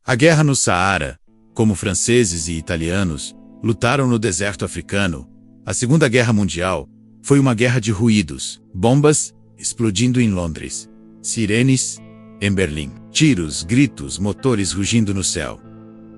A guerra no Saara, como franceses e italianos lutaram no deserto africano, a Segunda Guerra Mundial foi uma guerra de ruídos, bombas explodindo em Londres, sirenes em Berlim, tiros, gritos, motores rugindo no céu.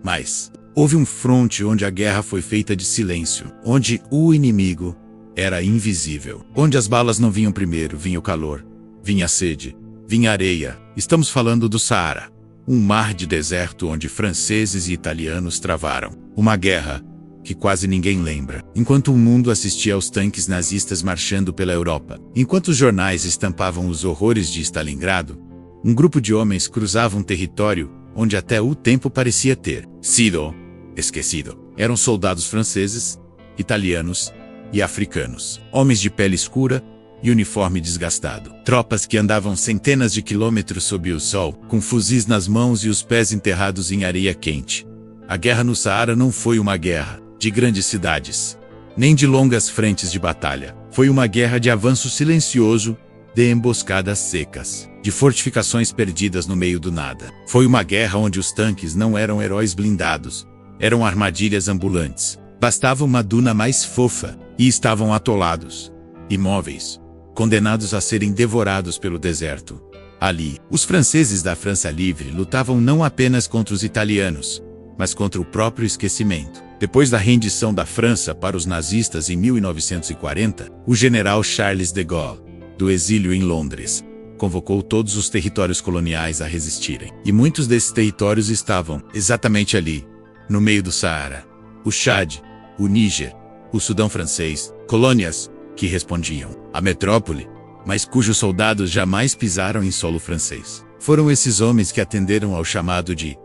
Mas houve um fronte onde a guerra foi feita de silêncio, onde o inimigo era invisível, onde as balas não vinham primeiro, vinha o calor, vinha a sede, vinha a areia. Estamos falando do Saara, um mar de deserto onde franceses e italianos travaram uma guerra que quase ninguém lembra. Enquanto o mundo assistia aos tanques nazistas marchando pela Europa, enquanto os jornais estampavam os horrores de Stalingrado, um grupo de homens cruzava um território onde até o tempo parecia ter sido esquecido. Eram soldados franceses, italianos e africanos, homens de pele escura e uniforme desgastado. Tropas que andavam centenas de quilômetros sob o sol, com fuzis nas mãos e os pés enterrados em areia quente. A guerra no Saara não foi uma guerra de grandes cidades, nem de longas frentes de batalha. Foi uma guerra de avanço silencioso, de emboscadas secas, de fortificações perdidas no meio do nada. Foi uma guerra onde os tanques não eram heróis blindados, eram armadilhas ambulantes. Bastava uma duna mais fofa e estavam atolados, imóveis, condenados a serem devorados pelo deserto. Ali, os franceses da França Livre lutavam não apenas contra os italianos, mas contra o próprio esquecimento. Depois da rendição da França para os nazistas em 1940, o general Charles de Gaulle, do exílio em Londres, convocou todos os territórios coloniais a resistirem. E muitos desses territórios estavam exatamente ali, no meio do Saara. O Chad, o Níger, o Sudão francês, colônias que respondiam à metrópole, mas cujos soldados jamais pisaram em solo francês. Foram esses homens que atenderam ao chamado de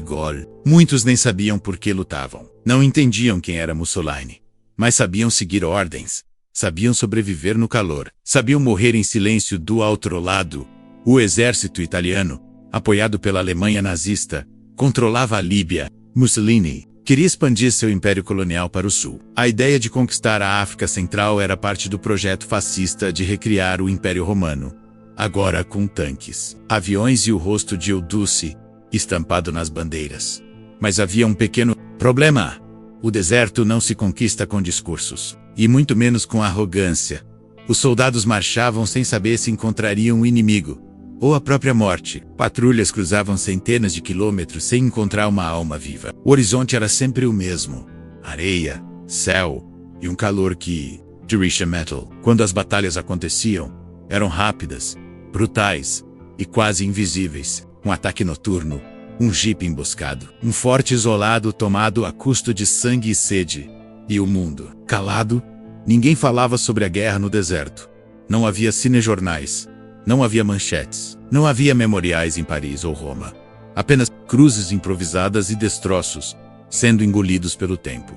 Gaulle. Muitos nem sabiam por que lutavam. Não entendiam quem era Mussolini, mas sabiam seguir ordens. Sabiam sobreviver no calor. Sabiam morrer em silêncio do outro lado. O exército italiano, apoiado pela Alemanha nazista, controlava a Líbia. Mussolini queria expandir seu império colonial para o sul. A ideia de conquistar a África Central era parte do projeto fascista de recriar o Império Romano, agora com tanques, aviões e o rosto de Euduce estampado nas bandeiras. Mas havia um pequeno problema. O deserto não se conquista com discursos, e muito menos com arrogância. Os soldados marchavam sem saber se encontrariam um inimigo, ou a própria morte. Patrulhas cruzavam centenas de quilômetros sem encontrar uma alma viva. O horizonte era sempre o mesmo: areia, céu e um calor que derretia metal. Quando as batalhas aconteciam, eram rápidas, brutais e quase invisíveis. Um ataque noturno, um jipe emboscado, um forte isolado tomado a custo de sangue e sede. E o mundo, calado. Ninguém falava sobre a guerra no deserto. Não havia cinejornais, não havia manchetes, não havia memoriais em Paris ou Roma. Apenas cruzes improvisadas e destroços, sendo engolidos pelo tempo.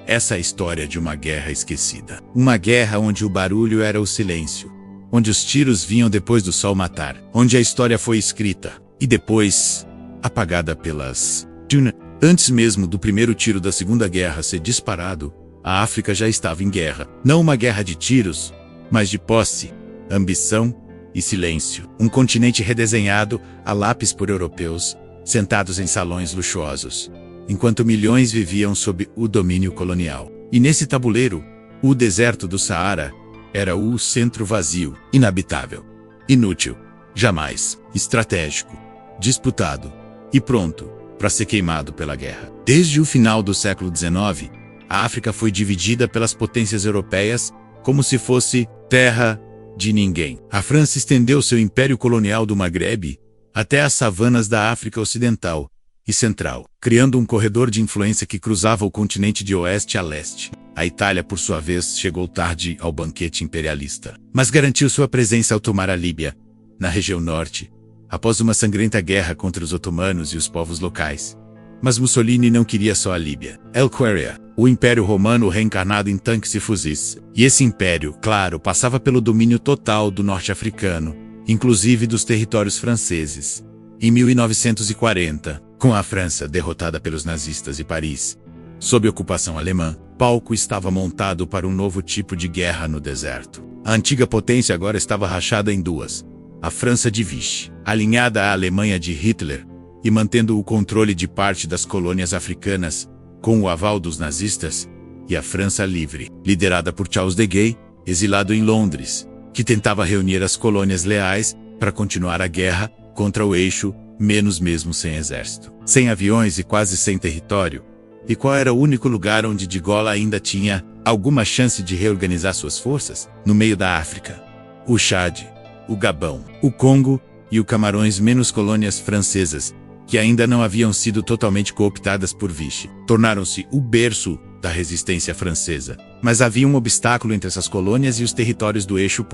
Essa é a história de uma guerra esquecida. Uma guerra onde o barulho era o silêncio, onde os tiros vinham depois do sol matar, onde a história foi escrita e depois apagada pelas dunas. Antes mesmo do primeiro tiro da Segunda Guerra ser disparado, a África já estava em guerra. Não uma guerra de tiros, mas de posse, ambição e silêncio. Um continente redesenhado a lápis por europeus, sentados em salões luxuosos, enquanto milhões viviam sob o domínio colonial. E nesse tabuleiro, o deserto do Saara era o centro vazio, inabitável, inútil, jamais, estratégico, disputado e pronto para ser queimado pela guerra. Desde o final do século XIX, a África foi dividida pelas potências europeias como se fosse terra de ninguém. A França estendeu seu império colonial do Maghreb até as savanas da África Ocidental e Central, criando um corredor de influência que cruzava o continente de oeste a leste. A Itália, por sua vez, chegou tarde ao banquete imperialista, mas garantiu sua presença ao tomar a Líbia, na região norte, após uma sangrenta guerra contra os otomanos e os povos locais. Mas Mussolini não queria só a Líbia. Ele queria o Império Romano reencarnado em tanques e fuzis. E esse império, claro, passava pelo domínio total do norte africano, inclusive dos territórios franceses. Em 1940, com a França derrotada pelos nazistas e Paris, sob ocupação alemã, palco estava montado para um novo tipo de guerra no deserto. A antiga potência agora estava rachada em duas. A França de Vichy, alinhada à Alemanha de Hitler, e mantendo o controle de parte das colônias africanas, com o aval dos nazistas, e a França Livre, liderada por Charles de Gaulle, exilado em Londres, que tentava reunir as colônias leais para continuar a guerra contra o eixo, menos mesmo sem exército, sem aviões e quase sem território. E qual era o único lugar onde de Gaulle ainda tinha alguma chance de reorganizar suas forças? No meio da África. O Chad, o Gabão, o Congo e o Camarões, menos colônias francesas, que ainda não haviam sido totalmente cooptadas por Vichy, tornaram-se o berço da resistência francesa. Mas havia um obstáculo entre essas colônias e os territórios do eixo.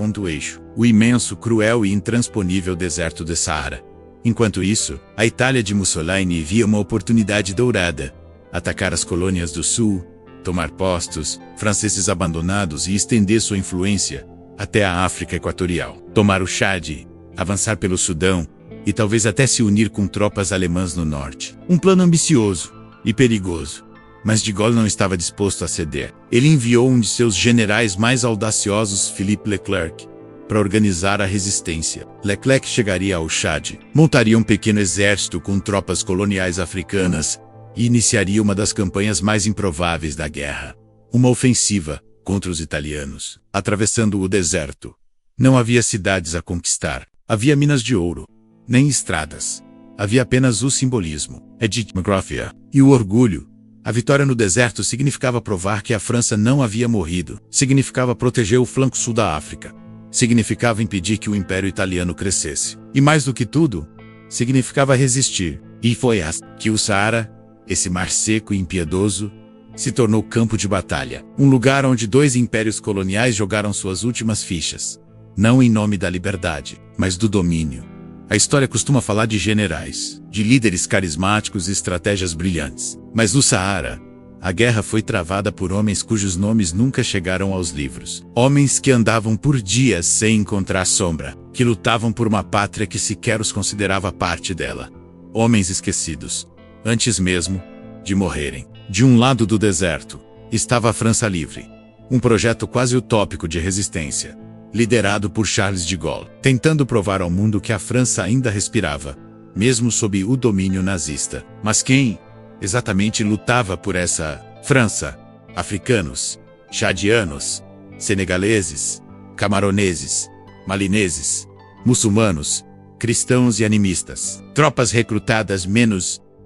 O imenso, cruel e intransponível deserto do Saara. Enquanto isso, a Itália de Mussolini via uma oportunidade dourada: atacar as colônias do sul, tomar postos franceses abandonados e estender sua influência até a África Equatorial, tomar o Chad, avançar pelo Sudão e talvez até se unir com tropas alemãs no norte. Um plano ambicioso e perigoso. Mas de Gaulle não estava disposto a ceder. Ele enviou um de seus generais mais audaciosos, Philippe Leclerc, para organizar a resistência. Leclerc chegaria ao Chad, montaria um pequeno exército com tropas coloniais africanas e iniciaria uma das campanhas mais improváveis da guerra. Uma ofensiva contra os italianos, atravessando o deserto. Não havia cidades a conquistar, havia minas de ouro, nem estradas. Havia apenas o simbolismo, Edith McGrath, e o orgulho. A vitória no deserto significava provar que a França não havia morrido, significava proteger o flanco sul da África, significava impedir que o Império Italiano crescesse. E mais do que tudo, significava resistir. E foi assim que o Saara, esse mar seco e impiedoso, se tornou campo de batalha. Um lugar onde dois impérios coloniais jogaram suas últimas fichas. Não em nome da liberdade, mas do domínio. A história costuma falar de generais, de líderes carismáticos e estratégias brilhantes. Mas no Saara, a guerra foi travada por homens cujos nomes nunca chegaram aos livros. Homens que andavam por dias sem encontrar sombra, que lutavam por uma pátria que sequer os considerava parte dela. Homens esquecidos, antes mesmo de morrerem. De um lado do deserto, estava a França Livre, um projeto quase utópico de resistência, liderado por Charles de Gaulle, tentando provar ao mundo que a França ainda respirava, mesmo sob o domínio nazista. Mas quem exatamente lutava por essa França? Africanos, chadianos, senegaleses, camaroneses, malineses, muçulmanos, cristãos e animistas. Tropas recrutadas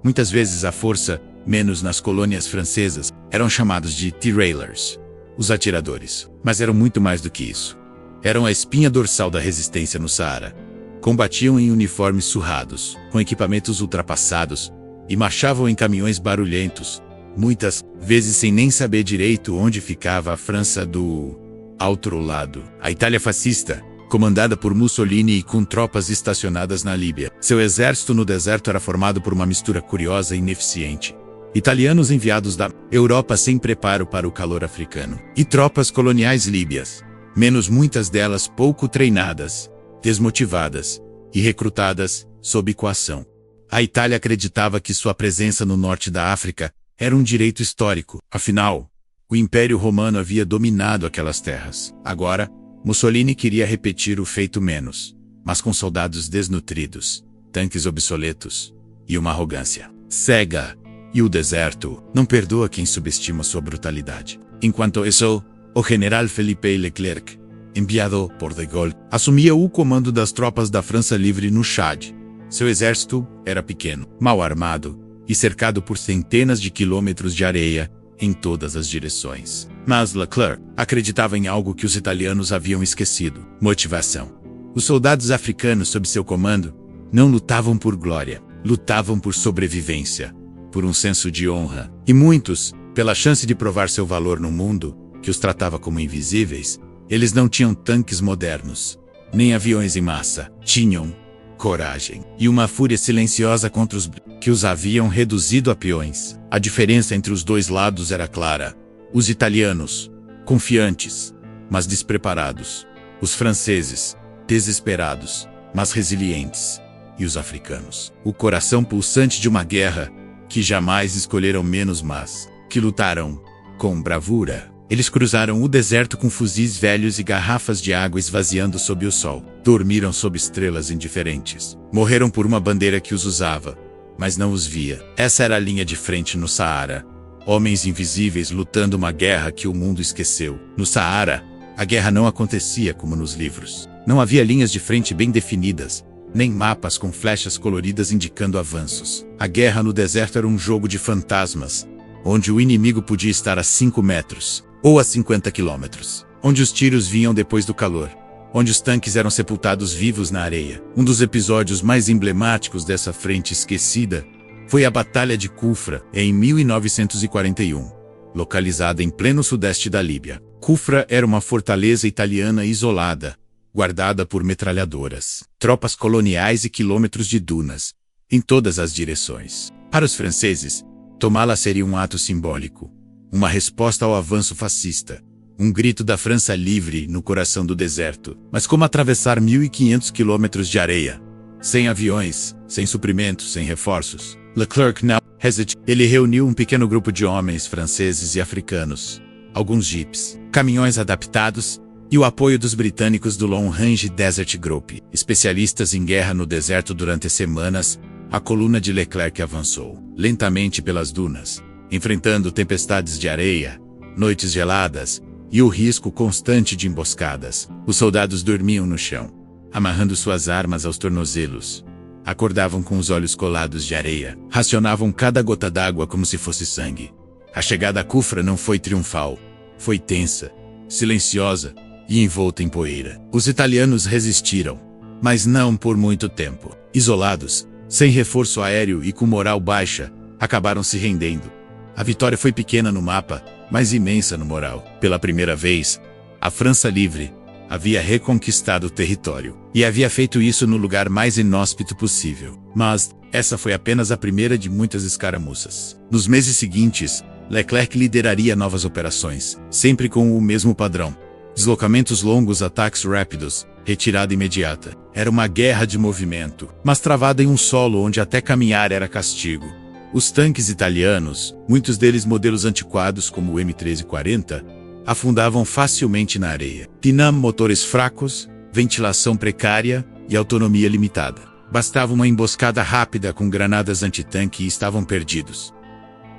muitas vezes à força, menos nas colônias francesas, eram chamados de tirailleurs, os atiradores. Mas eram muito mais do que isso. Eram a espinha dorsal da resistência no Saara. Combatiam em uniformes surrados, com equipamentos ultrapassados, e marchavam em caminhões barulhentos, muitas vezes sem nem saber direito onde ficava a França do outro lado. A Itália fascista, comandada por Mussolini e com tropas estacionadas na Líbia. Seu exército no deserto era formado por uma mistura curiosa e ineficiente. Italianos enviados da Europa sem preparo para o calor africano. E tropas coloniais líbias, menos muitas delas pouco treinadas, desmotivadas e recrutadas sob coação. A Itália acreditava que sua presença no norte da África era um direito histórico. Afinal, o Império Romano havia dominado aquelas terras. Agora, Mussolini queria repetir o feito menos, mas com soldados desnutridos, tanques obsoletos e uma arrogância cega. E o deserto não perdoa quem subestima sua brutalidade. Enquanto isso, o general Philippe Leclerc, enviado por de Gaulle, assumia o comando das tropas da França Livre no Chad. Seu exército era pequeno, mal armado e cercado por centenas de quilômetros de areia em todas as direções. Mas Leclerc acreditava em algo que os italianos haviam esquecido: motivação. Os soldados africanos sob seu comando não lutavam por glória, lutavam por sobrevivência, por um senso de honra. E muitos, pela chance de provar seu valor no mundo, que os tratava como invisíveis. Eles não tinham tanques modernos, nem aviões em massa. Tinham coragem e uma fúria silenciosa contra os que os haviam reduzido a peões. A diferença entre os dois lados era clara. Os italianos, confiantes, mas despreparados. Os franceses, desesperados, mas resilientes. E os africanos, o coração pulsante de uma guerra, que jamais escolheram menos, mas que lutaram com bravura. Eles cruzaram o deserto com fuzis velhos e garrafas de água esvaziando sob o sol. Dormiram sob estrelas indiferentes. Morreram por uma bandeira que os usava, mas não os via. Essa era a linha de frente no Saara. Homens invisíveis lutando uma guerra que o mundo esqueceu. No Saara, a guerra não acontecia como nos livros. Não havia linhas de frente bem definidas, nem mapas com flechas coloridas indicando avanços. A guerra no deserto era um jogo de fantasmas, onde o inimigo podia estar a 5 metros, ou a 50 quilômetros, onde os tiros vinham depois do calor, onde os tanques eram sepultados vivos na areia. Um dos episódios mais emblemáticos dessa frente esquecida foi a Batalha de Kufra, em 1941, localizada em pleno sudeste da Líbia. Kufra era uma fortaleza italiana isolada, guardada por metralhadoras, tropas coloniais e quilômetros de dunas, em todas as direções. Para os franceses, tomá-la seria um ato simbólico, uma resposta ao avanço fascista, um grito da França livre no coração do deserto. Mas como atravessar 1.500 quilômetros de areia? Sem aviões, sem suprimentos, sem reforços. Leclerc não hesitou. Ele reuniu um pequeno grupo de homens franceses e africanos, alguns jipes, caminhões adaptados e o apoio dos britânicos do Long Range Desert Group. Especialistas em guerra no deserto durante semanas, a coluna de Leclerc avançou lentamente pelas dunas, enfrentando tempestades de areia, noites geladas e o risco constante de emboscadas. Os soldados dormiam no chão, amarrando suas armas aos tornozelos. Acordavam com os olhos colados de areia, racionavam cada gota d'água como se fosse sangue. A chegada a Kufra não foi triunfal, foi tensa, silenciosa e envolta em poeira. Os italianos resistiram, mas não por muito tempo. Isolados, sem reforço aéreo e com moral baixa, acabaram se rendendo. A vitória foi pequena no mapa, mas imensa no moral. Pela primeira vez, a França livre havia reconquistado o território, e havia feito isso no lugar mais inóspito possível. Mas essa foi apenas a primeira de muitas escaramuças. Nos meses seguintes, Leclerc lideraria novas operações, sempre com o mesmo padrão: deslocamentos longos, ataques rápidos, retirada imediata. Era uma guerra de movimento, mas travada em um solo onde até caminhar era castigo. Os tanques italianos, muitos deles modelos antiquados como o M1340, afundavam facilmente na areia. Tinham motores fracos, ventilação precária e autonomia limitada. Bastava uma emboscada rápida com granadas antitanque e estavam perdidos.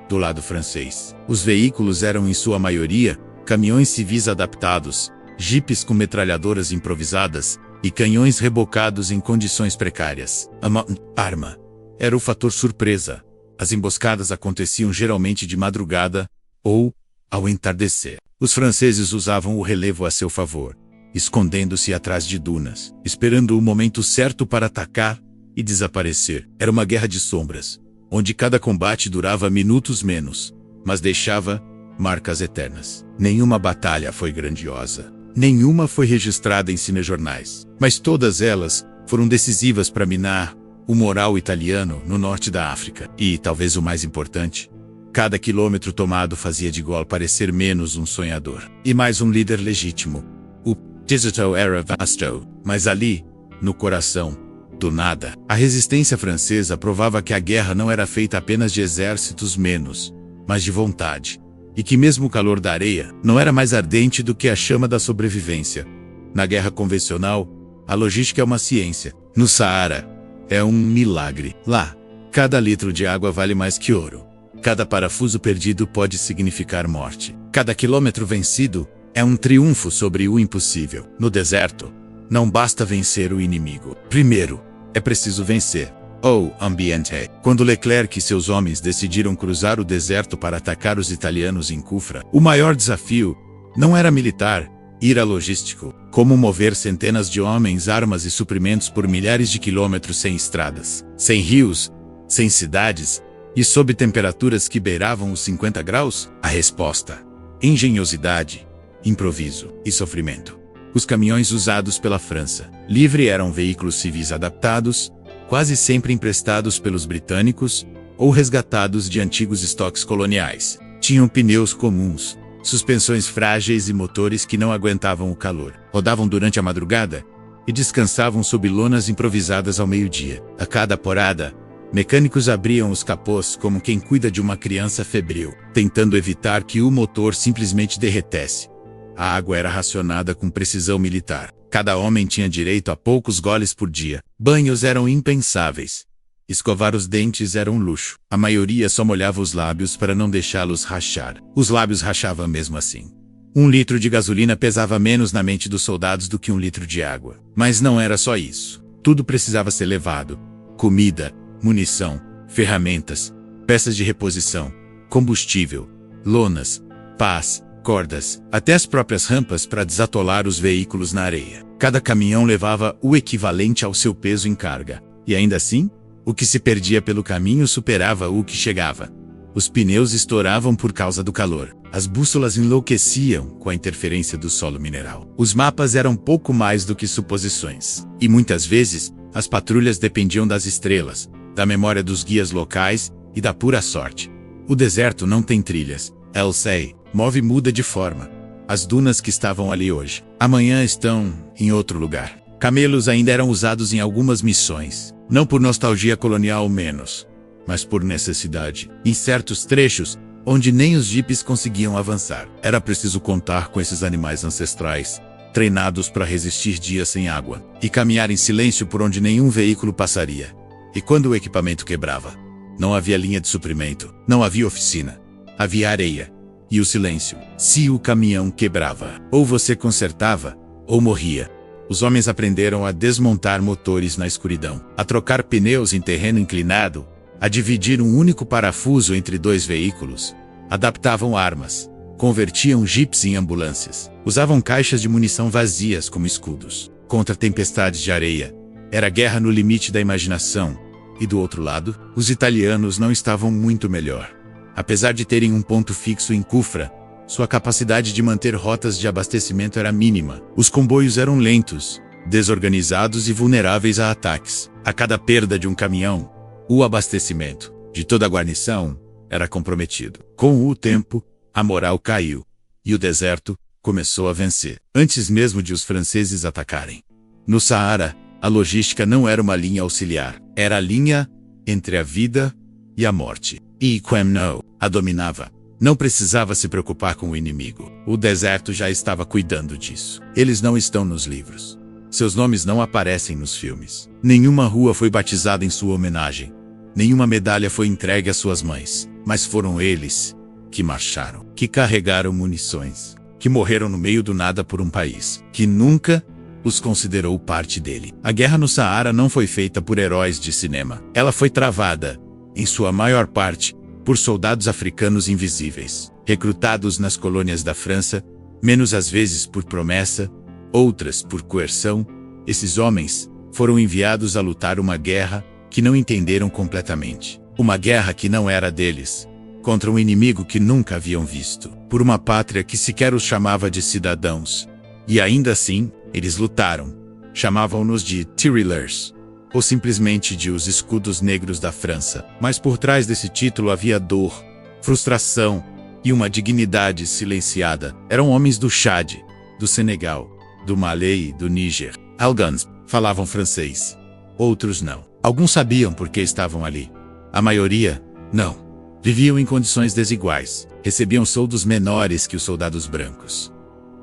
Do lado francês, os veículos eram em sua maioria caminhões civis adaptados, jipes com metralhadoras improvisadas e canhões rebocados em condições precárias. A arma era o fator surpresa. As emboscadas aconteciam geralmente de madrugada ou ao entardecer. Os franceses usavam o relevo a seu favor, escondendo-se atrás de dunas, esperando o momento certo para atacar e desaparecer. Era uma guerra de sombras, onde cada combate durava minutos menos, mas deixava marcas eternas. Nenhuma batalha foi grandiosa. Nenhuma foi registrada em cinejornais. Mas todas elas foram decisivas para minar o moral italiano no norte da África. E, talvez o mais importante, cada quilômetro tomado fazia de Gaulle parecer menos um sonhador e mais um líder legítimo. O digital era vasto, mas ali, no coração do nada, a resistência francesa provava que a guerra não era feita apenas de exércitos menos, mas de vontade. E que mesmo o calor da areia não era mais ardente do que a chama da sobrevivência. Na guerra convencional, a logística é uma ciência. No Saara, é um milagre. Lá, cada litro de água vale mais que ouro. Cada parafuso perdido pode significar morte. Cada quilômetro vencido é um triunfo sobre o impossível. No deserto, não basta vencer o inimigo. Primeiro, é preciso vencer o ambiente. Quando Leclerc e seus homens decidiram cruzar o deserto para atacar os italianos em Kufra, o maior desafio não era militar, era logístico. Como mover centenas de homens, armas e suprimentos por milhares de quilômetros sem estradas, sem rios, sem cidades e sob temperaturas que beiravam os 50 graus? A resposta: engenhosidade, improviso e sofrimento. Os caminhões usados pela França livre eram veículos civis adaptados, quase sempre emprestados pelos britânicos ou resgatados de antigos estoques coloniais. Tinham pneus comuns, suspensões frágeis e motores que não aguentavam o calor. Rodavam durante a madrugada e descansavam sob lonas improvisadas ao meio-dia. A cada porada, mecânicos abriam os capôs como quem cuida de uma criança febril, tentando evitar que o motor simplesmente derretesse. A água era racionada com precisão militar. Cada homem tinha direito a poucos goles por dia. Banhos eram impensáveis. Escovar os dentes era um luxo. A maioria só molhava os lábios para não deixá-los rachar. Os lábios rachavam mesmo assim. 1 litro de gasolina pesava menos na mente dos soldados do que 1 litro de água. Mas não era só isso. Tudo precisava ser levado. Comida, munição, ferramentas, peças de reposição, combustível, lonas, pás, cordas, até as próprias rampas para desatolar os veículos na areia. Cada caminhão levava o equivalente ao seu peso em carga. E ainda assim, o que se perdia pelo caminho superava o que chegava. Os pneus estouravam por causa do calor. As bússolas enlouqueciam com a interferência do solo mineral. Os mapas eram pouco mais do que suposições. E muitas vezes, as patrulhas dependiam das estrelas, da memória dos guias locais e da pura sorte. O deserto não tem trilhas. El Sei move e muda de forma. As dunas que estavam ali hoje, amanhã estão em outro lugar. Camelos ainda eram usados em algumas missões. Não por nostalgia colonial menos, mas por necessidade. Em certos trechos, onde nem os jipes conseguiam avançar, era preciso contar com esses animais ancestrais, treinados para resistir dias sem água, e caminhar em silêncio por onde nenhum veículo passaria. E quando o equipamento quebrava, não havia linha de suprimento, não havia oficina, havia areia e o silêncio. Se o caminhão quebrava, ou você consertava, ou morria. Os homens aprenderam a desmontar motores na escuridão, a trocar pneus em terreno inclinado, a dividir um único parafuso entre 2 veículos, adaptavam armas, convertiam jipes em ambulâncias, usavam caixas de munição vazias como escudos, contra tempestades de areia. Era guerra no limite da imaginação, e do outro lado, os italianos não estavam muito melhor. Apesar de terem um ponto fixo em Kufra, sua capacidade de manter rotas de abastecimento era mínima. Os comboios eram lentos, desorganizados e vulneráveis a ataques. A cada perda de um caminhão, o abastecimento de toda a guarnição era comprometido. Com o tempo, a moral caiu, e o deserto começou a vencer, antes mesmo de os franceses atacarem. No Saara, a logística não era uma linha auxiliar, era a linha entre a vida e a morte. E Quemno a dominava. Não precisava se preocupar com o inimigo. O deserto já estava cuidando disso. Eles não estão nos livros. Seus nomes não aparecem nos filmes. Nenhuma rua foi batizada em sua homenagem. Nenhuma medalha foi entregue às suas mães. Mas foram eles que marcharam, que carregaram munições, que morreram no meio do nada por um país que nunca os considerou parte dele. A guerra no Saara não foi feita por heróis de cinema. Ela foi travada, em sua maior parte, por soldados africanos invisíveis, recrutados nas colônias da França, menos às vezes por promessa, outras por coerção. Esses homens foram enviados a lutar uma guerra que não entenderam completamente. Uma guerra que não era deles, contra um inimigo que nunca haviam visto, por uma pátria que sequer os chamava de cidadãos. E ainda assim, eles lutaram. Chamavam-nos de Tyrillers, ou simplesmente de os escudos negros da França. Mas por trás desse título havia dor, frustração e uma dignidade silenciada. Eram homens do Chad, do Senegal, do Malê e do Níger. Alguns falavam francês, outros não. Alguns sabiam por que estavam ali. A maioria, não. Viviam em condições desiguais, recebiam soldos menores que os soldados brancos.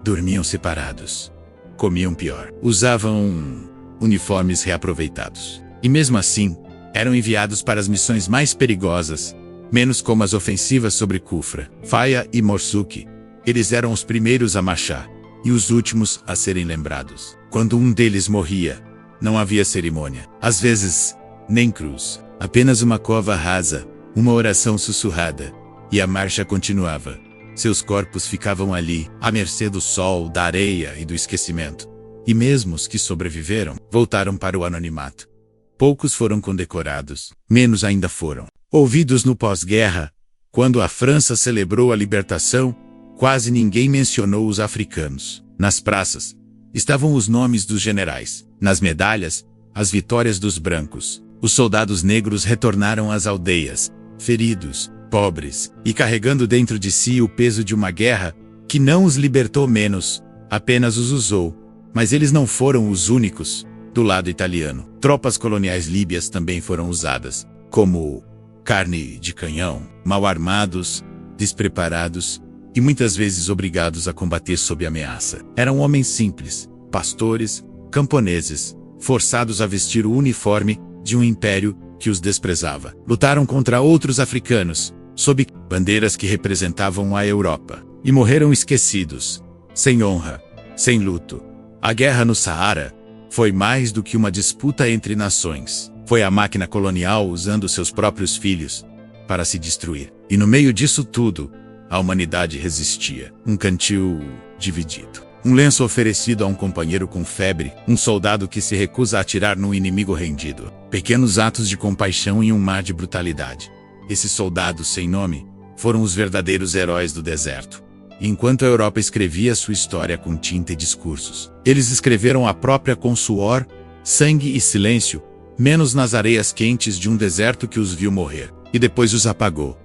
Dormiam separados, comiam pior, usavam uniformes reaproveitados. E mesmo assim, eram enviados para as missões mais perigosas, menos como as ofensivas sobre Kufra, Faya e Morsuk. Eles eram os primeiros a marchar, e os últimos a serem lembrados. Quando um deles morria, não havia cerimônia. Às vezes, nem cruz. Apenas uma cova rasa, uma oração sussurrada, e a marcha continuava. Seus corpos ficavam ali, à mercê do sol, da areia e do esquecimento. E mesmo os que sobreviveram, voltaram para o anonimato. Poucos foram condecorados, menos ainda foram ouvidos no pós-guerra. Quando a França celebrou a libertação, quase ninguém mencionou os africanos. Nas praças, estavam os nomes dos generais. Nas medalhas, as vitórias dos brancos. Os soldados negros retornaram às aldeias, feridos, pobres, e carregando dentro de si o peso de uma guerra que não os libertou menos, apenas os usou. Mas eles não foram os únicos. Do lado italiano, tropas coloniais líbias também foram usadas, como carne de canhão, mal armados, despreparados e muitas vezes obrigados a combater sob ameaça. Eram homens simples, pastores, camponeses, forçados a vestir o uniforme de um império que os desprezava. Lutaram contra outros africanos, sob bandeiras que representavam a Europa, e morreram esquecidos, sem honra, sem luto. A guerra no Saara foi mais do que uma disputa entre nações. Foi a máquina colonial usando seus próprios filhos para se destruir. E no meio disso tudo, a humanidade resistia. Um cantil dividido. Um lenço oferecido a um companheiro com febre, um soldado que se recusa a atirar num inimigo rendido. Pequenos atos de compaixão em um mar de brutalidade. Esses soldados sem nome foram os verdadeiros heróis do deserto. E enquanto a Europa escrevia sua história com tinta e discursos, eles escreveram a própria com suor, sangue e silêncio, menos nas areias quentes de um deserto que os viu morrer, e depois os apagou.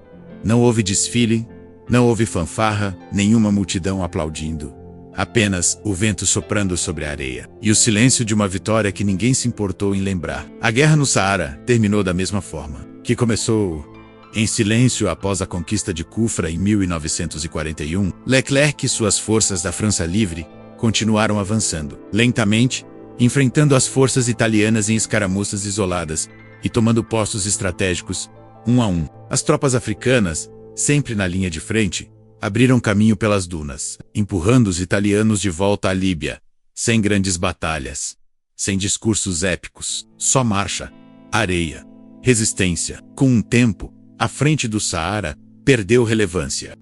Não houve desfile, não houve fanfarra, nenhuma multidão aplaudindo. Apenas o vento soprando sobre a areia, e o silêncio de uma vitória que ninguém se importou em lembrar. A guerra no Saara terminou da mesma forma, que começou em silêncio após a conquista de Kufra em 1941. Leclerc e suas forças da França Livre continuaram avançando, lentamente, enfrentando as forças italianas em escaramuças isoladas e tomando postos estratégicos, um a um. As tropas africanas, sempre na linha de frente, abriram caminho pelas dunas, empurrando os italianos de volta à Líbia, sem grandes batalhas, sem discursos épicos, só marcha, areia, resistência. Com o tempo, a frente do Saara perdeu relevância.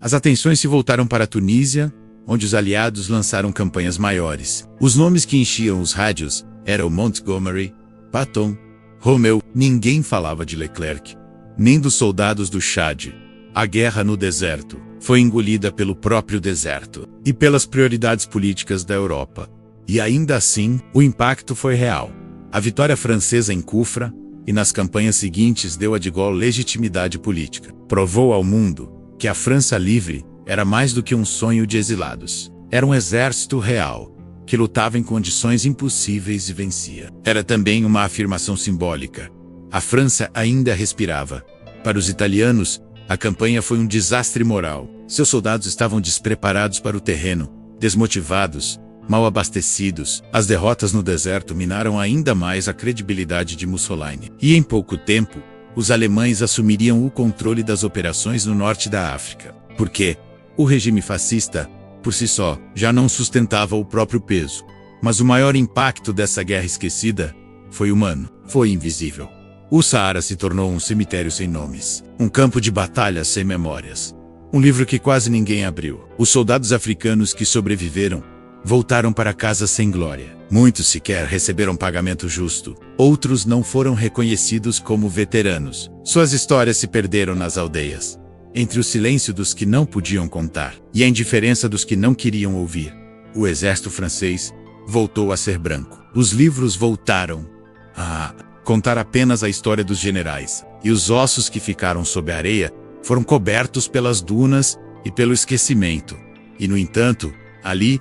As atenções se voltaram para a Tunísia, onde os aliados lançaram campanhas maiores. Os nomes que enchiam os rádios eram Montgomery, Patton, Rommel. Ninguém falava de Leclerc, nem dos soldados do Chad. A guerra no deserto foi engolida pelo próprio deserto e pelas prioridades políticas da Europa. E ainda assim, o impacto foi real. A vitória francesa em Kufra e nas campanhas seguintes deu a de Gaulle legitimidade política. Provou ao mundo que a França livre era mais do que um sonho de exilados. Era um exército real, que lutava em condições impossíveis e vencia. Era também uma afirmação simbólica. A França ainda respirava. Para os italianos, a campanha foi um desastre moral. Seus soldados estavam despreparados para o terreno, desmotivados, mal abastecidos. As derrotas no deserto minaram ainda mais a credibilidade de Mussolini. E em pouco tempo, os alemães assumiriam o controle das operações no norte da África. Porque o regime fascista, por si só, já não sustentava o próprio peso. Mas o maior impacto dessa guerra esquecida foi humano, foi invisível. O Saara se tornou um cemitério sem nomes, um campo de batalhas sem memórias. Um livro que quase ninguém abriu. Os soldados africanos que sobreviveram voltaram para casa sem glória. Muitos sequer receberam pagamento justo. Outros não foram reconhecidos como veteranos. Suas histórias se perderam nas aldeias, entre o silêncio dos que não podiam contar e a indiferença dos que não queriam ouvir. O exército francês voltou a ser branco. Os livros voltaram a contar apenas a história dos generais, e os ossos que ficaram sob a areia foram cobertos pelas dunas e pelo esquecimento. E no entanto, ali,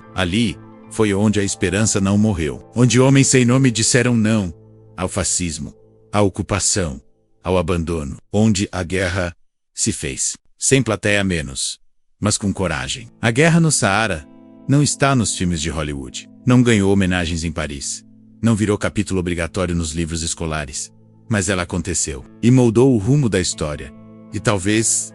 foi onde a esperança não morreu. Onde homens sem nome disseram não ao fascismo, à ocupação, ao abandono. Onde a guerra se fez, sem plateia menos, mas com coragem. A guerra no Saara não está nos filmes de Hollywood. Não ganhou homenagens em Paris. Não virou capítulo obrigatório nos livros escolares. Mas ela aconteceu e moldou o rumo da história. E talvez,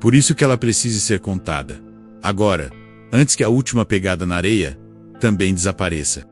por isso que ela precise ser contada. Agora, antes que a última pegada na areia também desapareça.